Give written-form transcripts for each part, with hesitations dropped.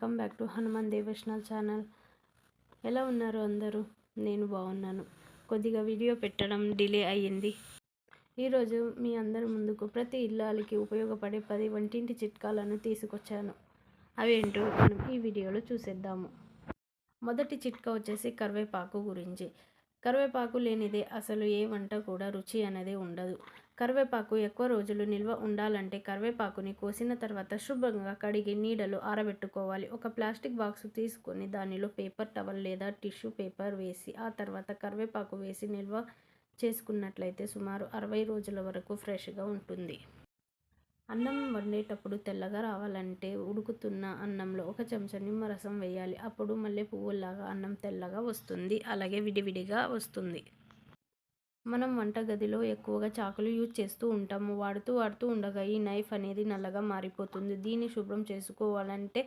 Welcome back to Hanuman దేవోషనల్ channel. ఎలా ఉన్నారు అందరూ? నేను బాగున్నాను. కొద్దిగా వీడియో పెట్టడం డిలే అయ్యింది. ఈరోజు మీ అందరి ముందుకు ప్రతి ఇల్లాలికి ఉపయోగపడే 10 వంటింటి చిట్కాలను తీసుకొచ్చాను. అవేంటో మనం ఈ వీడియోలో చూసేద్దాము. మొదటి చిట్కా వచ్చేసి కరివేపాకు గురించి. కరివేపాకు లేనిదే అసలు ఏ వంట కూడా రుచి అనేది ఉండదు. కరివేపాకు ఎక్కువ రోజులు నిల్వ ఉండాలంటే కరివేపాకుని కోసిన తర్వాత శుభ్రంగా కడిగి నీడలో ఆరబెట్టుకోవాలి. ఒక ప్లాస్టిక్ బాక్స్ తీసుకొని దానిలో పేపర్ టవల్ లేదా టిష్యూ పేపర్ వేసి ఆ తర్వాత కరివేపాకు వేసి నిల్వ చేసుకున్నట్లయితే సుమారు 60 రోజుల వరకు ఫ్రెష్గా ఉంటుంది. అన్నం వండేటప్పుడు తెల్లగా రావాలంటే ఉడుకుతున్న అన్నంలో 1 చెంచా నిమ్మరసం వేయాలి. అప్పుడు మల్లె పువ్వులాగా అన్నం తెల్లగా వస్తుంది, అలాగే విడివిడిగా వస్తుంది. మనం వంటగదిలో ఎక్కువగా చాకులు యూజ్ చేస్తూ ఉంటాము. వాడుతూ ఉండగా ఈ నైఫ్ అనేది నల్లగా మారిపోతుంది. దీన్ని శుభ్రం చేసుకోవాలంటే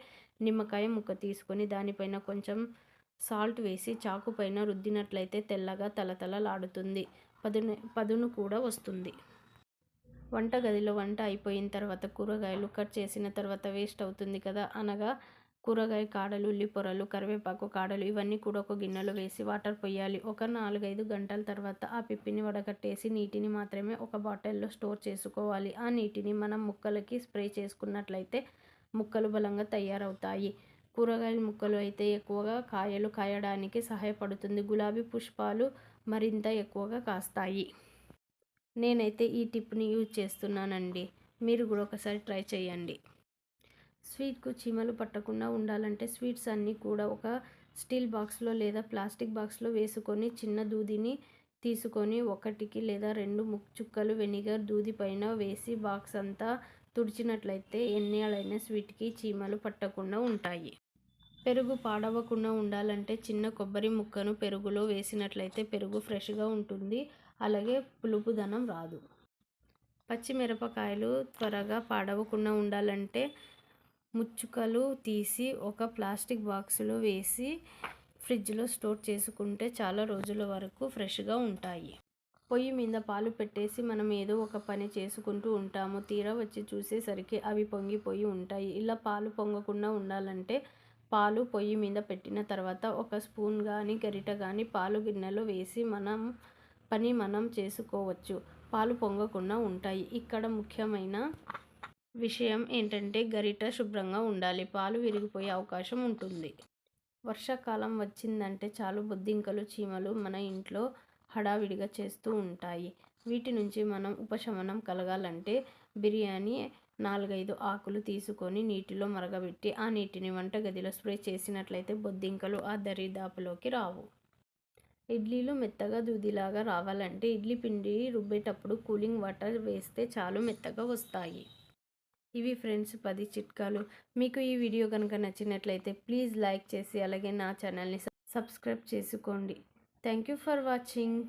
నిమ్మకాయ ముక్క తీసుకొని దానిపైన కొంచెం సాల్ట్ వేసి చాకు పైన రుద్దినట్లయితే తెల్లగా తలతలలాడుతుంది, పదును కూడా వస్తుంది. వంటగదిలో వంట అయిపోయిన తర్వాత కూరగాయలు కట్ చేసిన తర్వాత వేస్ట్ అవుతుంది కదా, అనగా కూరగాయ కాడలు, ఉల్లి పొరలు, కరివేపాకు కాడలు ఇవన్నీ కూడా ఒక గిన్నెలో వేసి వాటర్ పోయాలి. ఒక 4-5 గంటల తర్వాత ఆ పిప్పిని వడగట్టేసి నీటిని మాత్రమే ఒక బాటిల్లో స్టోర్ చేసుకోవాలి. ఆ నీటిని మనం ముక్కలకి స్ప్రే చేసుకున్నట్లయితే ముక్కలు బలంగా తయారవుతాయి. కూరగాయల ముక్కలు అయితే ఎక్కువగా కాయలు కాయడానికి సహాయపడుతుంది. గులాబీ పుష్పాలు మరింత ఎక్కువగా కాస్తాయి. నేనైతే ఈ టిప్ని యూజ్ చేస్తున్నానండి. మీరు కూడా ఒకసారి ట్రై చేయండి. స్వీట్కు చీమలు పట్టకుండా ఉండాలంటే స్వీట్స్ అన్నీ కూడా ఒక స్టీల్ బాక్స్లో లేదా ప్లాస్టిక్ బాక్స్లో వేసుకొని చిన్న దూదిని తీసుకొని 1 లేదా 2 చుక్కలు వెనిగర్ దూది పైన వేసి బాక్స్ అంతా తుడిచినట్లయితే ఎన్నేళ్ళైనా స్వీట్కి చీమలు పట్టకుండా ఉంటాయి. పెరుగు పాడవకుండా ఉండాలంటే చిన్న కొబ్బరి ముక్కను పెరుగులో వేసినట్లయితే పెరుగు ఫ్రెష్గా ఉంటుంది, అలాగే పులుపుదనం రాదు. పచ్చిమిరపకాయలు త్వరగా పాడవకుండా ఉండాలంటే ముచ్చుకలు తీసి ఒక ప్లాస్టిక్ బాక్సులో వేసి ఫ్రిడ్జ్లో స్టోర్ చేసుకుంటే చాలా రోజుల వరకు ఫ్రెష్గా ఉంటాయి. పొయ్యి మీద పాలు పెట్టేసి మనం ఏదో ఒక పని చేసుకుంటూ ఉంటాము. తీరా వచ్చి చూసేసరికి అవి పొంగిపోయి ఉంటాయి. ఇలా పాలు పొంగకుండా ఉండాలంటే పాలు పొయ్యి మీద పెట్టిన తర్వాత 1 స్పూన్ కానీ గరిట కానీ పాలు గిన్నెలో వేసి మనం చేసుకోవచ్చు. పాలు పొంగకుండా ఉంటాయి. ఇక్కడ ముఖ్యమైన విషయం ఏంటంటే గరిట శుభ్రంగా ఉండాలి. పాలు విరిగిపోయే అవకాశం ఉంటుంది. వర్షాకాలం వచ్చిందంటే చాలు బొద్దింకలు, చీమలు మన ఇంట్లో హడావిడిగా చేస్తూ ఉంటాయి. వీటి నుంచి మనం ఉపశమనం కలగాలంటే బిర్యానీ 4-5 ఆకులు తీసుకొని నీటిలో మరగబెట్టి ఆ నీటిని వంటగదిలో స్ప్రే చేసినట్లయితే బొద్దింకలు ఆ దరిదాపులోకి రావు. ఇడ్లీలు మెత్తగా దూదిలాగా రావాలంటే ఇడ్లీ పిండి రుబ్బేటప్పుడు కూలింగ్ వాటర్ వేస్తే చాలు మెత్తగా వస్తాయి. ఇవి ఫ్రెండ్స్ 10 చిట్కాలు. మీకు ఈ వీడియో కనుక నచ్చినట్లయితే ప్లీజ్ లైక్ చేసి అలాగే నా ఛానల్ని సబ్స్క్రైబ్ చేసుకోండి. Thank you for watching.